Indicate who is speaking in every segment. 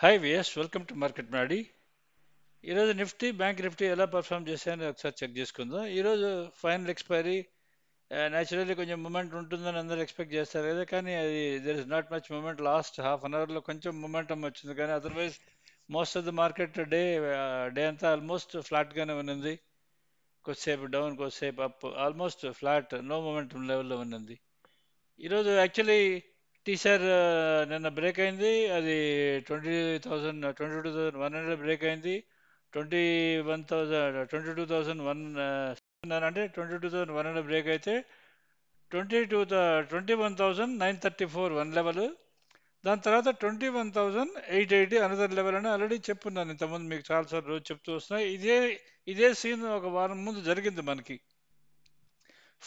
Speaker 1: Hi విఎస్ welcome to Market Maddy. ఈరోజు Nifty bank Nifty ఎలా పర్ఫామ్ చేశాయని ఒకసారి చెక్ చేసుకుందాం. ఈరోజు ఫైనల్ ఎక్స్పైరీ న్యాచురల్లీ కొంచెం మూమెంట్ ఉంటుందని అందరూ ఎక్స్పెక్ట్ చేస్తారు కదా, కానీ అది there is not much moment. Last half an అవర్లో కొంచెం మూమెంటం వచ్చింది, కానీ otherwise most of the market day అంతా ఆల్మోస్ట్ ఫ్లాట్గానే ఉన్నది. కొద్దిసేపు డౌన్, కొద్దిసేపు up, almost flat, no momentum లెవెల్లో ఉన్నది. ఈరోజు యాక్చువల్లీ టీసీఆర్ నిన్న బ్రేక్ అయింది. అది 22,100 బ్రేక్ అయింది. 21,000 అంటే 22,100 బ్రేక్ అయితే 21,934 వన్ లెవెల్. దాని తర్వాత 21,880 అనదర్ లెవెల్ అని ఆల్రెడీ చెప్పున్నాను ఇంతకుముందు మీకు చాలాసార్లు రోజు చెప్తూ వస్తున్నాయి. ఇదే సీన్ ఒక వారం ముందు జరిగింది మనకి.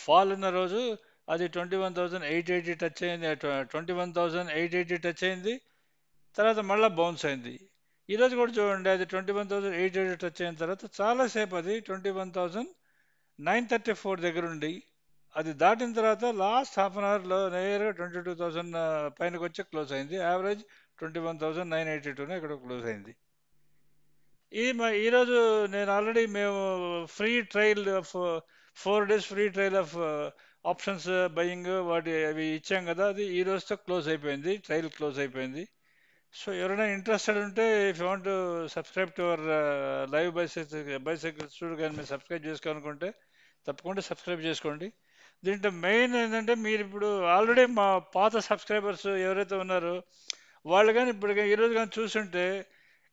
Speaker 1: ఫాల్ ఉన్న రోజు అది 21,880 టచ్ అయింది, 21,880 టచ్ అయింది. తర్వాత మళ్ళీ బౌన్స్ అయింది. ఈరోజు కూడా చూడండి, అది 21,880 టచ్ అయిన తర్వాత చాలాసేపు అది 21,934 దగ్గర ఉండి అది దాటిన తర్వాత లాస్ట్ హాఫ్ అన్ అవర్లో నేరుగా 22,000 పైనకి వచ్చి క్లోజ్ అయింది. యావరేజ్ 21,982 ఇక్కడ క్లోజ్ అయింది. ఈరోజు నేను ఆల్రెడీ మేము free trial of 4 days free trial of options buying వాటి అవి ఇచ్చాం కదా, అది ఈ రోజుతో క్లోజ్ అయిపోయింది, ట్రయల్ క్లోజ్ అయిపోయింది. సో ఎవరైనా ఇంట్రెస్టెడ్ ఉంటే if you want subscribe to our live bicycle studio కానీ మీరు సబ్స్క్రైబ్ చేసుకోవాలనుకుంటే తప్పకుండా సబ్స్క్రైబ్ చేసుకోండి. దీంట్లో మెయిన్ ఏంటంటే మీరు ఇప్పుడు ఆల్రెడీ మా పాత సబ్స్క్రైబర్స్ ఎవరైతే ఉన్నారో వాళ్ళు కానీ ఇప్పుడు ఈరోజు కానీ చూస్తుంటే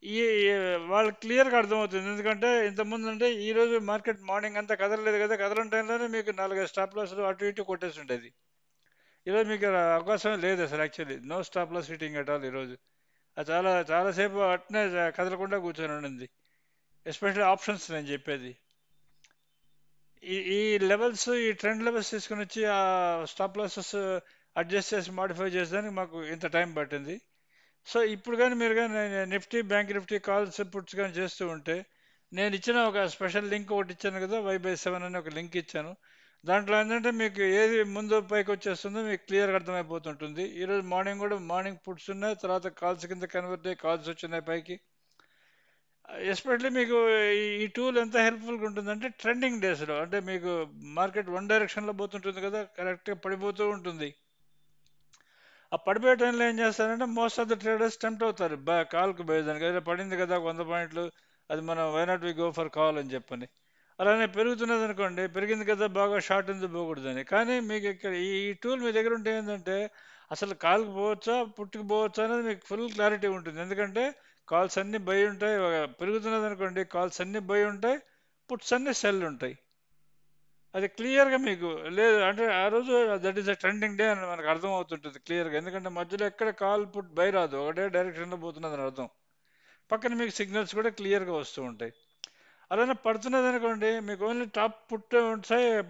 Speaker 1: ఈ వాళ్ళకి క్లియర్గా అర్థమవుతుంది. ఎందుకంటే ఇంతకుముందు అంటే ఈరోజు మార్కెట్ మార్నింగ్ అంతా కదలలేదు కదా, కదలని టైంలోనే మీకు 4-5 స్టాప్ లాస్లు అటు ఇటు కొట్టేసి ఉండేది. ఈరోజు మీకు అవకాశం లేదు అసలు, actually no stop loss hitting at all ఈరోజు. అది చాలాసేపు అట్నే కదలకుండా కూర్చొని ఉండింది. ఎస్పెషల్లీ ఆప్షన్స్ నేను చెప్పేది. ఈ ఈ లెవెల్స్, ఈ ట్రెండ్ లెవెల్స్ తీసుకుని వచ్చి ఆ స్టాప్ లాసెస్ అడ్జస్ట్ చేసి మాడిఫై చేసేదానికి మాకు ఇంత టైం పట్టింది. సో ఇప్పుడు కానీ మీరు కానీ Nifty bank Nifty calls puts కానీ చేస్తూ ఉంటే నేను ఇచ్చిన ఒక స్పెషల్ లింక్ ఒకటి ఇచ్చాను కదా, Y/7 అని ఒక లింక్ ఇచ్చాను. దాంట్లో ఏంటంటే మీకు ఏది ముందు పైకి వచ్చేస్తుందో మీకు క్లియర్గా అర్థమైపోతుంటుంది. ఈరోజు మార్నింగ్ కూడా మార్నింగ్ పుట్స్ ఉన్నాయి, తర్వాత కాల్స్ కింద కన్వర్ట్ అయ్యి కాల్స్ వచ్చినాయి పైకి. ఎస్పెషల్లీ మీకు ఈ టూల్ ఎంత హెల్ప్ఫుల్గా ఉంటుందంటే ట్రెండింగ్ డేస్లో, అంటే మీకు మార్కెట్ వన్ డైరెక్షన్లో పోతుంటుంది కదా, కరెక్ట్గా పడిపోతూ ఉంటుంది. ఆ పడిపోయే టైంలో ఏం చేస్తారంటే most of the traders tempt అవుతారు కాల్కి పోయేదానికి. అదే పడింది కదా 100 పాయింట్లు, అది మనం why not we go for call అని చెప్పని. అలానే పెరుగుతున్నది అనుకోండి, పెరిగింది కదా బాగా షార్ట్ ఎందుకు పోకూడదని. కానీ మీకు ఇక్కడ ఈ టూల్ మీ దగ్గర ఉంటే ఏంటంటే అసలు కాల్కి పోవచ్చా పుట్టుకు పోవచ్చా అనేది మీకు ఫుల్ క్లారిటీ ఉంటుంది. ఎందుకంటే కాల్స్ అన్నీ బై ఉంటాయి, పెరుగుతున్నది అనుకోండి కాల్స్ అన్నీ బై ఉంటాయి, పుట్స్ అన్నీ సెల్ ఉంటాయి. అది క్లియర్గా మీకు లేదు అంటే ఆ రోజు that is a trending day అని మనకు అర్థం అవుతుంటుంది క్లియర్గా. ఎందుకంటే మధ్యలో ఎక్కడ కాల్ పుట్ బై రాదు, ఒకటే డైరెక్షన్లో పోతున్నది అని అర్థం. పక్కన మీకు సిగ్నల్స్ కూడా క్లియర్గా వస్తూ ఉంటాయి. అలానే పడుతున్నది అనుకోండి మీకు ఓన్లీ టాప్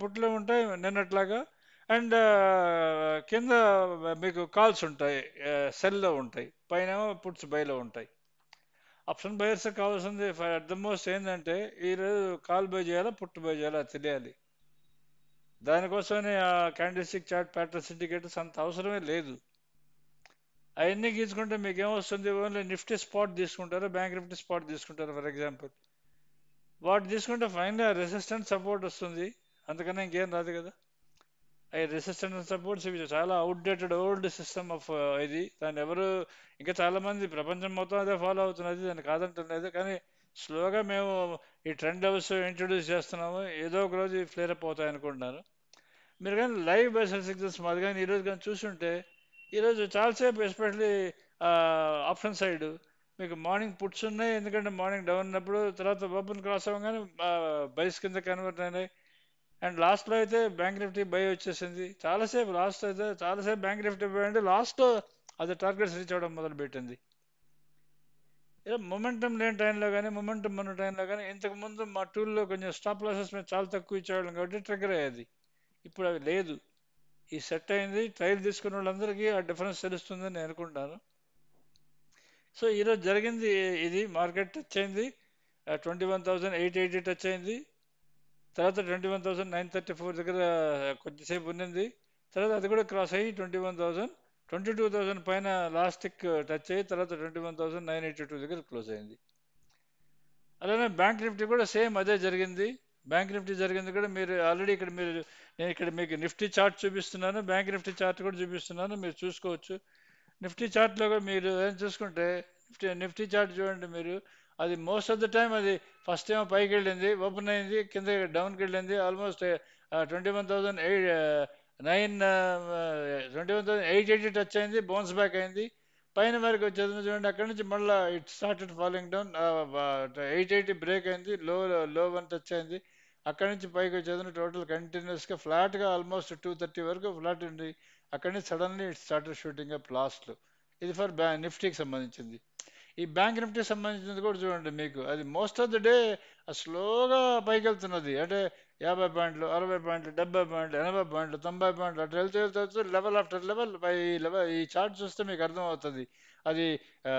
Speaker 1: పుట్లో ఉంటాయి నిన్నట్లాగా. అండ్ కింద మీకు కాల్స్ ఉంటాయి, సెల్లో ఉంటాయి, పైన పుట్స్ బైలో ఉంటాయి. ఆప్షన్ బయర్స్ కావాల్సింది అట్ ద మోస్ట్ ఏంటంటే ఈరోజు కాల్ బై చేయాలా పుట్ బై చేయాలా అది తెలియాలి. దానికోసమనే ఆ క్యాండిల్స్టిక్ చార్ట్ ప్యాటర్న్స్ ఇండికేటర్స్ అంత అవసరమే లేదు. అవన్నీ గీసుకుంటే మీకు ఏమొస్తుంది, ఓన్లీ నిఫ్టీ స్పాట్ తీసుకుంటారు, బ్యాంక్ నిఫ్టీ స్పాట్ తీసుకుంటారు ఫర్ ఎగ్జాంపుల్. వాటి తీసుకుంటే ఫైనల్ రెసిస్టెంట్ సపోర్ట్ వస్తుంది, అంతకన్నా ఇంకేం రాదు కదా. అవి రెసిస్టెంట్ సపోర్ట్స్ ఇవి చాలా అవుట్డేటెడ్ ఓల్డ్ సిస్టమ్ ఆఫ్ ఇది. దాన్ని ఎవరు ఇంకా చాలామంది ప్రపంచం మొత్తం అదే ఫాలో అవుతున్నది, దాన్ని కాదంటున్నది. కానీ స్లోగా మేము ఈ ట్రెండ్ లెవెల్స్ ఇంట్రొడ్యూస్ చేస్తున్నాము, ఏదో ఒక రోజు ఫ్లేర్ అప్ అవుతాయి అనుకుంటున్నాను. మీరు కానీ లైవ్ బైసెల్ సిగ్నల్స్ మాది కానీ ఈరోజు కానీ చూస్తుంటే ఈరోజు చాలాసేపు ఎస్పెషలీ ఆప్షన్ సైడ్ మీకు మార్నింగ్ పుట్స్ ఉన్నాయి, ఎందుకంటే మార్నింగ్ డౌన్ ఉన్నప్పుడు తర్వాత ఓపెన్ క్రాస్ అవ్వగానే బైస్ కింద కన్వర్ట్ అయినాయి. అండ్ లాస్ట్లో అయితే బ్యాంక్ నిఫ్టీ బై వచ్చేసింది. లాస్ట్ అయితే చాలాసేపు బ్యాంక్ నిఫ్టీ బై అంటే లాస్ట్లో అది టార్గెట్స్ రీచ్ అవ్వడం మొదలుపెట్టింది. ఇలా మొమెంటం లేని టైంలో కానీ మొమెంటం ఉన్న టైంలో కానీ ఇంతకుముందు మా టూల్లో కొంచెం స్టాప్ లాసెస్ మేము చాలా తక్కువ ఇచ్చేవాళ్ళం కాబట్టి ట్రిగ్గర్ అయ్యేది. ఇప్పుడు అవి లేదు. ఈ సెట్ అయింది, ట్రయల్ తీసుకున్న వాళ్ళందరికీ ఆ డిఫరెన్స్ తెలుస్తుందని నేను అనుకుంటాను. సో ఈరోజు జరిగింది ఇది. మార్కెట్ టచ్ అయింది, 21,880 టచ్ అయింది. తర్వాత 21,934 దగ్గర కొద్దిసేపు ఉన్నింది. తర్వాత అది కూడా క్రాస్ అయ్యి 22,000 పైన లాస్ట్ టిక్ టచ్ అయ్యి తర్వాత 21,982 దగ్గర క్లోజ్ అయింది. అలానే బ్యాంక్ నిఫ్టీ కూడా సేమ్ అదే జరిగింది. బ్యాంక్ నిఫ్టీ జరిగింది కూడా మీరు ఆల్రెడీ ఇక్కడ మీరు, నేను ఇక్కడ మీకు నిఫ్టీ చార్ట్ చూపిస్తున్నాను, బ్యాంక్ నిఫ్టీ చార్ట్ కూడా చూపిస్తున్నాను, మీరు చూసుకోవచ్చు. నిఫ్టీ చార్ట్లో కూడా మీరు ఏం చూసుకుంటే, నిఫ్టీ చార్ట్ చూడండి మీరు, అది మోస్ట్ ఆఫ్ ద టైం అది ఫస్ట్ ఏమో పైకి వెళ్ళింది, ఓపెన్ అయింది, కింద డౌన్కి వెళ్ళింది, ఆల్మోస్ట్ 21,880 టచ్ అయింది, బౌన్స్ బ్యాక్ అయింది, పైన వరకు వచ్చేది చూడండి. అక్కడి నుంచి మళ్ళీ it started following down, 880 break అయింది, లో వన్ టచ్ అయింది, అక్కడి నుంచి పైకి వచ్చేది టోటల్ కంటిన్యూస్గా ఫ్లాట్గా ఆల్మోస్ట్ 230 వరకు ఫ్లాట్ ఉంది. అక్కడి నుంచి suddenly it started shooting up లాస్ట్లో. ఇది ఫర్ నిఫ్టీకి సంబంధించింది. ఈ బ్యాంక్ నిఫ్టీకి సంబంధించింది కూడా చూడండి మీకు, అది మోస్ట్ ఆఫ్ ద డే స్లోగా పైకి వెళ్తున్నది. అంటే 50 పాయింట్లు, 60 పాయింట్లు, 70 పాయింట్లు, 80 పాయింట్లు, 90 పాయింట్లు అట్లా వెళ్తూ వెళ్తూ వెళ్తూ లెవెల్ ఆఫ్టర్ లెవెల్, ఈ చార్ట్ చూస్తే మీకు అర్థమవుతుంది. అది ఆ,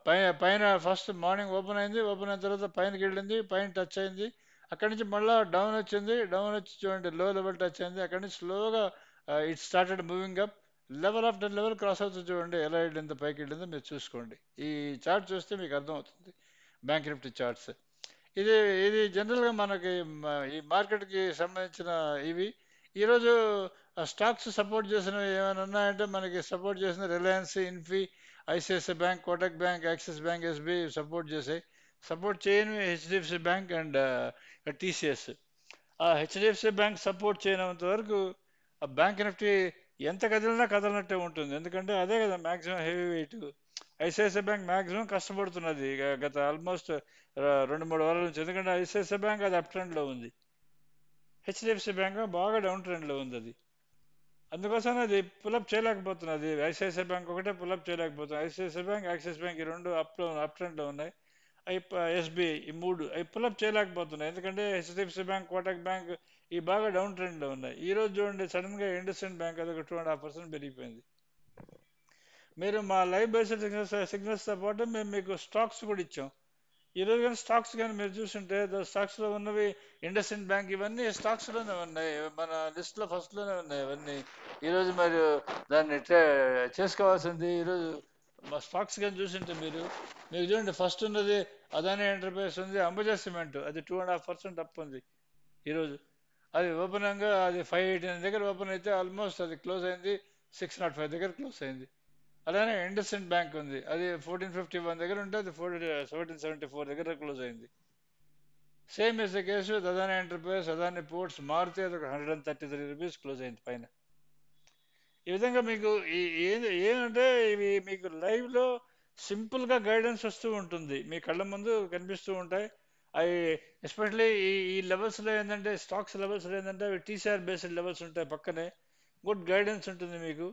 Speaker 1: పైన పైన ఫస్ట్ మార్నింగ్ ఓపెన్ అయింది, ఓపెన్ అయిన తర్వాత పైనకి వెళ్ళింది, పైన టచ్ అయింది, అక్కడి నుంచి మళ్ళీ డౌన్ వచ్చింది, డౌన్ వచ్చి చూడండి లో లెవెల్ టచ్ అయింది, అక్కడి నుంచి స్లోగా it started moving up, level after level cross అవుతుంది చూడండి, ఎలా వెళ్ళిందో పైకి వెళ్ళిందో మీరు చూసుకోండి. ఈ చార్ట్ చూస్తే మీకు అర్థమవుతుంది, బ్యాంక్ నిఫ్టీ చార్ట్స్. ఇది ఇది జనరల్గా మనకి ఈ మార్కెట్కి సంబంధించిన ఇవి. ఈరోజు స్టాక్స్ సపోర్ట్ చేసినవి ఏమైనా ఉన్నాయంటే, మనకి సపోర్ట్ చేసిన Reliance, Infy, ICICI bank, Kotak bank, axis bank, SBI support చేసాయి. సపోర్ట్ చేయని హెచ్డిఎఫ్సి బ్యాంక్ అండ్ టీసీఎస్. ఆ హెచ్డిఎఫ్సి బ్యాంక్ సపోర్ట్ చేయనంత వరకు ఆ బ్యాంక్ నిఫ్టీ ఎంత కదిలినా కదలనట్టే ఉంటుంది. ఎందుకంటే అదే కదా maximum heavy weight. ICICI bank maximum కష్టపడుతున్నది గత ఆల్మోస్ట్ 2-3 వారాల నుంచి. ఎందుకంటే ఐసిఐసిఐ బ్యాంక్ అది అప్ ట్రెండ్లో ఉంది, హెచ్డిఎఫ్సి బ్యాంక్ బాగా డౌన్ ట్రెండ్లో ఉంది అది. అందుకోసం అది పులప్ చేయలేకపోతున్నది. ఐసిఐసిఐ బ్యాంక్ ఒకటే పులప్ చేయలేకపోతుంది. ఐసిఐసిఐ బ్యాంక్, యాక్సిస్ బ్యాంక్ ఈ రెండు అప్ ట్రెండ్లో ఉన్నాయి. అవి ఎస్బీఐ ఈ మూడు అవి పులప్ చేయలేకపోతున్నాయి. ఎందుకంటే హెచ్డిఎఫ్సి బ్యాంక్, కోటక్ బ్యాంక్ ఈ బాగా డౌన్ ట్రెండ్లో ఉన్నాయి. ఈ రోజు చూడండి సడన్గా ఇండస్ఇండ్ బ్యాంక్ అది ఒక 2.5% పెరిగిపోయింది. మీరు మా లైవ్ బేస్డ్ సిగ్నల్స్తో పాటు మేము మీకు స్టాక్స్ కూడా ఇచ్చాం. ఈరోజు కానీ స్టాక్స్ కానీ మీరు చూస్తుంటే స్టాక్స్లో ఉన్నవి ఇండస్ఇండ్ బ్యాంక్ ఇవన్నీ స్టాక్స్లోనే ఉన్నాయి, మన లిస్ట్లో ఫస్ట్లోనే ఉన్నాయి అవన్నీ. ఈరోజు మరి దాన్ని చేసుకోవాల్సింది ఈరోజు మా స్టాక్స్ కానీ చూసింటే మీరు చూడండి, ఫస్ట్ ఉన్నది అదానీ ఎంటర్ప్రైజెస్ ఉంది, అంబుజా సిమెంట్ అది 2.5% అప్ ఉంది ఈరోజు. అది ఓపెన్ అయ్యాక అది 589 దగ్గర ఓపెన్ అయితే ఆల్మోస్ట్ అది క్లోజ్ అయింది 605 దగ్గర క్లోజ్ అయింది. అలానే ఇండస్ఇండ్ బ్యాంక్ ఉంది, అది 1451 దగ్గర ఉంటే అది 1474 దగ్గర క్లోజ్ అయింది. Same is the case with Adani Enterprises, Adani Ports, Maruti అది ఒక 133 రూపీస్ క్లోజ్ అయింది పైన. ఈ విధంగా మీకు ఏమంటే ఇవి మీకు లైవ్లో సింపుల్గా గైడెన్స్ వస్తూ ఉంటుంది, మీ కళ్ళ ముందు కనిపిస్తూ ఉంటాయి. అవి ఎస్పెషలీ ఈ లెవెల్స్లో ఏంటంటే, స్టాక్స్ లెవెల్స్లో ఏంటంటే అవి టీసీఆర్ బేస్డ్ లెవెల్స్ ఉంటాయి, పక్కనే గుడ్ గైడెన్స్ ఉంటుంది మీకు.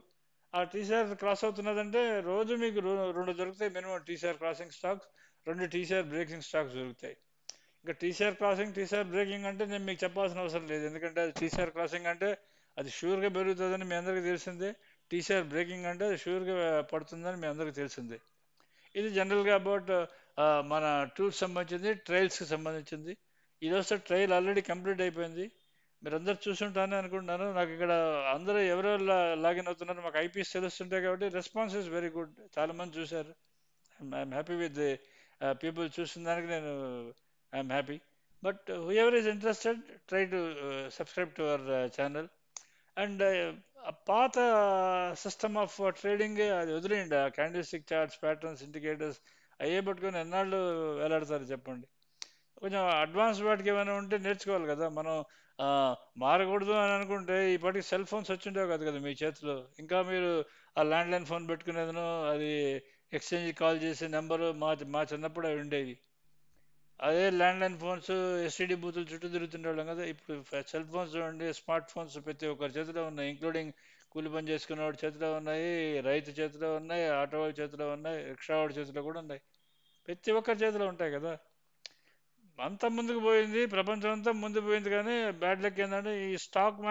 Speaker 1: ఆ టీసీఆర్ క్రాస్ అవుతున్నదంటే రోజు మీకు రెండు దొరుకుతాయి మినిమం టీసీఆర్ క్రాసింగ్ స్టాక్స్, రెండు టీసీఆర్ బ్రేకింగ్ స్టాక్స్ దొరుకుతాయి. ఇంకా టీసీఆర్ క్రాసింగ్, టీసీఆర్ బ్రేకింగ్ అంటే నేను మీకు చెప్పాల్సిన అవసరం లేదు, ఎందుకంటే అది టీసీఆర్ క్రాసింగ్ అంటే అది షూర్గా పెరుగుతుందని మీ అందరికీ తెలిసిందే, టీసీఆర్ బ్రేకింగ్ అంటే అది షూర్గా పడుతుందని మీ అందరికీ తెలిసిందే. ఇది జనరల్గా అబౌట్ మన టూల్స్ సంబంధించింది, ట్రయల్స్కి సంబంధించింది. ఈరోజు ట్రయల్ ఆల్రెడీ కంప్లీట్ అయిపోయింది, మీరు అందరు చూసుంటారని అనుకుంటున్నాను. నాకు ఇక్కడ అందరూ ఎవరెవరు లాగిన్ అవుతున్నారు మాకు ఐపీఎస్ తెలుస్తుంటాయి కాబట్టి రెస్పాన్స్ ఇస్ వెరీ గుడ్, చాలామంది చూశారు. I'm happy with the people చూసిన దానికి నేను I'm happy. But whoever is interested try to subscribe to our channel. And పాత సిస్టమ్ ఆఫ్ ట్రేడింగ్ అది వదిలేయండి, ఆ candle stick charts, patterns, indicators అయ్యే పట్టుకొని ఎన్నాళ్ళు వేలాడతారు చెప్పండి. కొంచెం అడ్వాన్స్ వాటికి ఏమైనా ఉంటే నేర్చుకోవాలి కదా మనం. ఆ, మారకూడదు అని అనుకుంటే ఈ పాటికి సెల్ ఫోన్స్ వచ్చిండేవి కాదు కదా మీ చేతిలో. ఇంకా మీరు ఆ ల్యాండ్లైన్ ఫోన్ పెట్టుకునేదను, అది ఎక్స్చేంజ్ కాల్ చేసే నెంబరు మా మా చిన్నప్పుడు అవి ఉండేవి. అదే ల్యాండ్లైన్ ఫోన్స్, ఎస్టీడీ బూతులు చుట్టూ తిరుగుతుండేవాళ్ళం కదా. ఇప్పుడు సెల్ ఫోన్స్ చూడండి, స్మార్ట్ ఫోన్స్ ప్రతి ఒక్కరి చేతిలో ఉన్నాయి, ఇంక్లూడింగ్ కూలి పని చేసుకునేవాడి చేతిలో ఉన్నాయి, రైతు చేతిలో ఉన్నాయి, ఆటో వాడి చేతిలో ఉన్నాయి, రిక్షా వాడి చేతిలో కూడా ఉన్నాయి, ప్రతి ఒక్కరి చేతిలో ఉంటాయి కదా. అంత ముందుకు పోయింది, ప్రపంచం అంతా ముందు పోయింది, కానీ బ్యాడ్ లక్ ఏంటంటే ఈ స్టాక్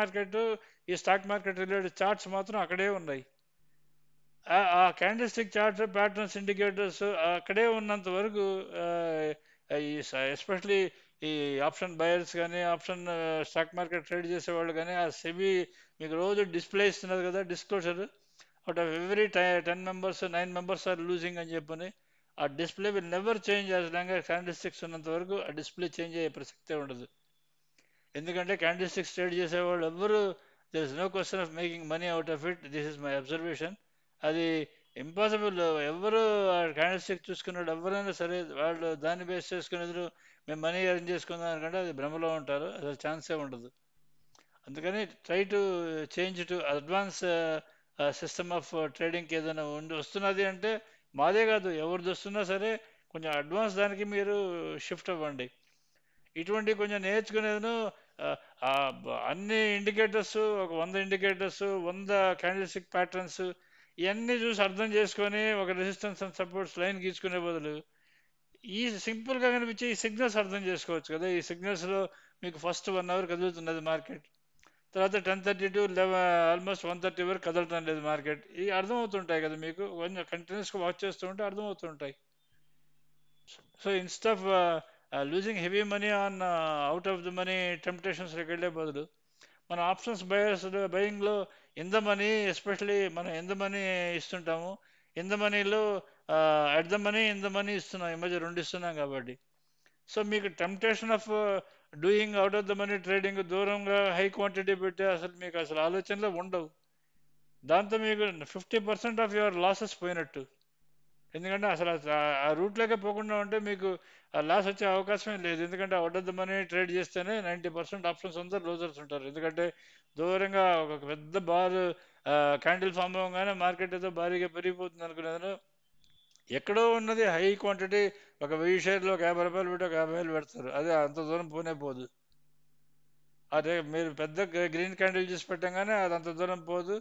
Speaker 1: మార్కెట్ రిలేటెడ్ చార్ట్స్ మాత్రం అక్కడే ఉన్నాయి. ఆ candle stick charts, patterns, indicators అక్కడే ఉన్నంత వరకు ఈ ఎస్పెషలీ ఈ ఆప్షన్ బయర్స్ కానీ, ఆప్షన్ స్టాక్ మార్కెట్ ట్రేడ్ చేసేవాళ్ళు కానీ, ఆ సెబీ మీకు రోజు డిస్ప్లే ఇస్తున్నారు కదా disclosure, out of every 10 members 9 members are losing అని చెప్పని ఆ display will never change as long as candle sticks ఉన్నంత వరకు ఆ డిస్ప్లే చేంజ్ అయ్యే ప్రసక్తే ఉండదు. ఎందుకంటే క్యాండిల్ స్టిక్స్ ట్రేడ్ చేసేవాళ్ళు ఎవ్వరు there is no question of making money out of it. This is my observation. అది ఇంపాసిబుల్. ఎవరు క్యాండిల్ స్టిక్ చూసుకున్నాడు ఎవరైనా సరే వాళ్ళు దాన్ని బేస్ చేసుకుని ఎదురు మేము మనీ ఎర్న్ చేసుకుందాం అనుకంటే అది భ్రమలో ఉంటారు. అసలు ఛాన్సే ఉండదు. అందుకని try to change to advance system of ట్రేడింగ్కి ఏదైనా వస్తున్నది అంటే మాదే కాదు ఎవరిది వస్తున్నా సరే కొంచెం అడ్వాన్స్ దానికి మీరు షిఫ్ట్ అవ్వండి. ఇటువంటి కొంచెం నేర్చుకునేది అన్ని ఇండికేటర్స్ ఒక 100 ఇండికేటర్స్ 100 క్యాండిల్ స్టిక్ ప్యాటర్న్స్ ఇవన్నీ చూసి అర్థం చేసుకొని ఒక రెసిస్టెన్స్ అండ్ సపోర్ట్స్ లైన్ గీసుకునే బదులు ఈ సింపుల్గా కనిపించే ఈ సిగ్నల్స్ అర్థం చేసుకోవచ్చు కదా. ఈ సిగ్నల్స్లో మీకు ఫస్ట్ 1 అవర్ కదులుతున్నది మార్కెట్, తర్వాత 10:30 టు 11 ఆల్మోస్ట్ 1:30 వరకు కదలటం లేదు మార్కెట్. ఇవి అర్థమవుతుంటాయి కదా మీకు, కొంచెం కంటిన్యూస్గా వాచ్ చేస్తూ ఉంటే అర్థమవుతుంటాయి. So instead of losing heavy money on out of the money టెంప్టేషన్స్లోకి వెళ్ళే బదులు మన ఆప్షన్స్ బయింగ్లో ఇన్ ద మనీ ఎస్పెషలీ మనం ఇన్ ద మనీ ఇస్తుంటాము. ఇన్ ద మనీలో at the money in the money ఇస్తున్నాం, ఈ మధ్య రెండు ఇస్తున్నాం కాబట్టి. సో మీకు temptation of doing out of the money trading దూరంగా హై క్వాంటిటీ పెట్టి అసలు మీకు అసలు ఆలోచనలో ఉండవు. దాంతో మీకు 50% ఆఫ్ యువర్ లాసెస్ పోయినట్టు. ఎందుకంటే అసలు ఆ రూట్లోకే పోకుండా ఉంటే మీకు ఆ లాస్ వచ్చే అవకాశమే లేదు. ఎందుకంటే out of the money trade చేస్తేనే 90% ఆప్షన్స్ అందరూ లూజర్స్ ఉంటారు. ఎందుకంటే దూరంగా ఒక పెద్ద బార్ క్యాండిల్ ఫామ్ అవ్వగానే మార్కెట్ ఏదో భారీగా పెరిగిపోతుంది అనుకునేదాను ఎక్కడో ఉన్నది హై క్వాంటిటీ ఒక 1000 షేర్లు ఒక 50 రూపాయలు పెట్టి ఒక 50 వేలు పెడతారు. అదే అంత దూరం పోనే పోదు. అదే మీరు పెద్ద గ్రీన్ క్యాండిల్ చూసి పెట్టంగానే అది అంత దూరం పోదు.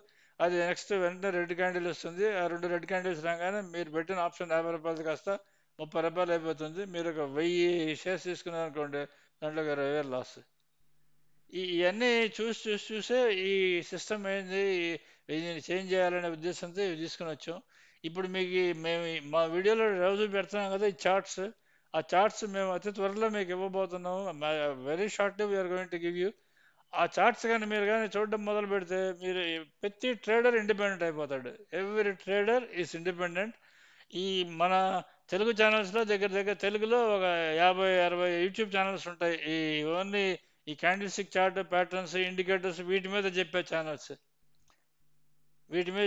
Speaker 1: అది నెక్స్ట్ వెంటనే రెడ్ క్యాండిల్ వస్తుంది. ఆ రెండు రెడ్ క్యాండిల్స్ రాగానే మీరు పెట్టిన ఆప్షన్ 50 రూపాయలు కాస్త 30 రూపాయలు అయిపోతుంది. మీరు ఒక 1000 షేర్స్ తీసుకున్నారు అనుకోండి, దాంట్లో 20,000 లాస్. ఇవన్నీ చూసే ఈ సిస్టమ్ ఏంది ఇది చేంజ్ చేయాలనే ఉద్దేశంతో ఇవి తీసుకుని వచ్చాం. ఇప్పుడు మీకు మేము మా వీడియోలో రోజు పెడుతున్నాం కదా ఈ చార్ట్స్. ఆ చార్ట్స్ మేము అతి త్వరలో మీకు ఇవ్వబోతున్నాము. Very shortly we're going to give you. ఆ చార్ట్స్ కానీ మీరు కానీ చూడడం మొదలు పెడితే మీరు ప్రతి ట్రేడర్ ఇండిపెండెంట్ అయిపోతాడు. Every trader is independent. ఈ మన తెలుగు ఛానల్స్లో దగ్గర దగ్గర తెలుగులో ఒక 50-60 యూట్యూబ్ ఛానల్స్ ఉంటాయి. ఈ ఓన్లీ ఈ candle stick chart patterns indicators వీటి మీద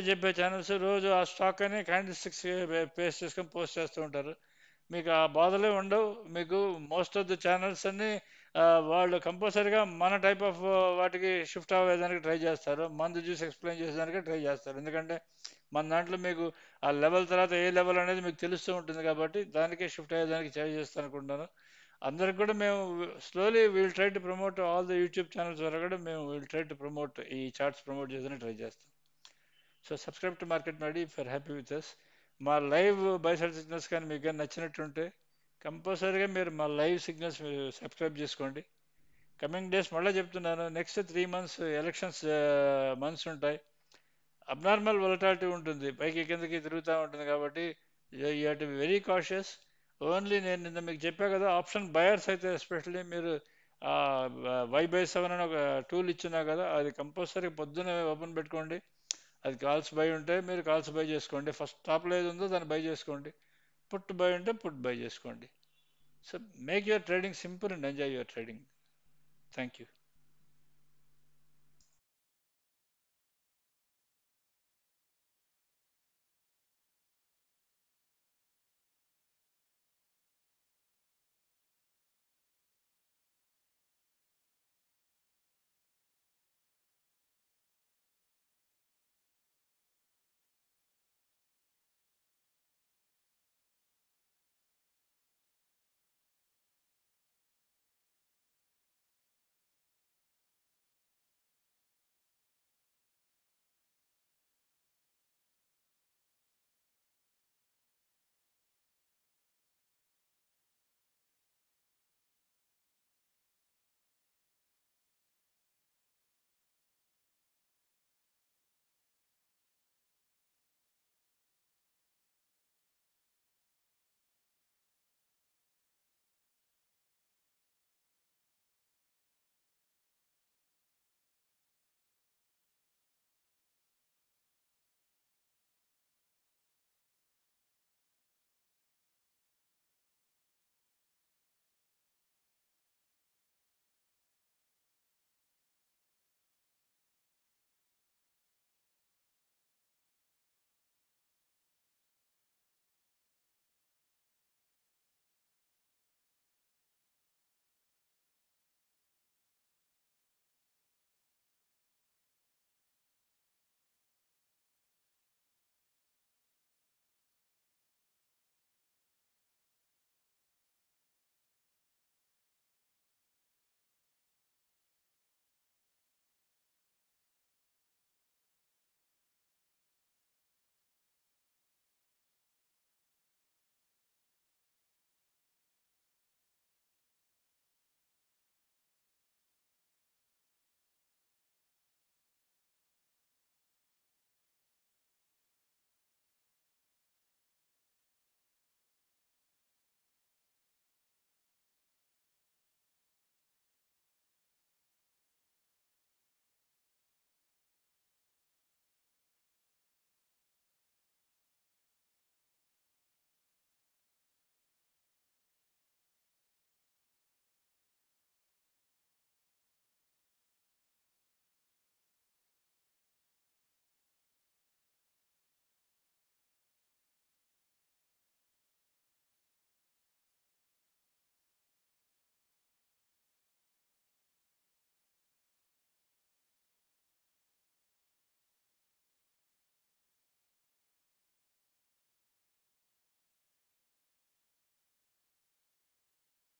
Speaker 1: చెప్పే ఛానల్స్ రోజు ఆ స్టాక్ అని క్యాండిల్ స్టిక్స్ పేస్ట్ చేసుకొని పోస్ట్ చేస్తూ ఉంటారు. మీకు ఆ బాధలే ఉండవు. మీకు మోస్ట్ ఆఫ్ ద ఛానల్స్ అన్ని వాళ్ళు కంపల్సరీగా మన టైప్ ఆఫ్ వాటికి షిఫ్ట్ అవ్వేదానికి ట్రై చేస్తారు. మందు చూసి ఎక్స్ప్లెయిన్ చేసేదానికి ట్రై చేస్తారు. ఎందుకంటే మన దాంట్లో మీకు ఆ లెవెల్ తర్వాత ఏ లెవెల్ అనేది మీకు తెలుస్తూ ఉంటుంది కాబట్టి దానికే షిఫ్ట్ అయ్యేదానికి ట్రై చేస్తాను అనుకుంటున్నాను. అందరికి కూడా మేము slowly will try to promote all the YouTube channels వరకు కూడా మేము విల్ ట్రై టు ప్రమోట్ ఈ చార్ట్స్ ప్రమోట్ చేసేదానికి ట్రై చేస్తాం. So subscribe to Market Maddy if are happy with us. మా లైవ్ బైసైడ్ సిగ్నల్స్ కానీ మీకు కానీ నచ్చినట్టుంటే కంపల్సరీగా మీరు మా లైవ్ సిగ్నల్స్ మీరు సబ్స్క్రైబ్ చేసుకోండి. కమింగ్ డేస్ మళ్ళీ చెప్తున్నాను, నెక్స్ట్ 3 months ఎలక్షన్స్ మంత్స్ ఉంటాయి. అబ్నార్మల్ వొలటాలిటీ ఉంటుంది, పైకి కిందకి తిరుగుతూ ఉంటుంది. కాబట్టి you have to be very cautious. Only నేను నిన్న మీకు చెప్పా కదా, ఆప్షన్ బయర్స్ అయితే ఎస్పెషల్లీ మీరు Y/7 అని ఒక టూల్ ఇచ్చినా కదా, అది కంపల్సరీ పొద్దున్నే ఓపెన్ పెట్టుకోండి. అది కాల్స్ బై ఉంటే మీరు కాల్స్ బై చేసుకోండి. ఫస్ట్ టాప్లో ఏది ఉందో దాన్ని బై చేసుకోండి. పుట్ బై ఉంటే పుట్ బై చేసుకోండి. So make your trading simple and enjoy your trading. Thank you.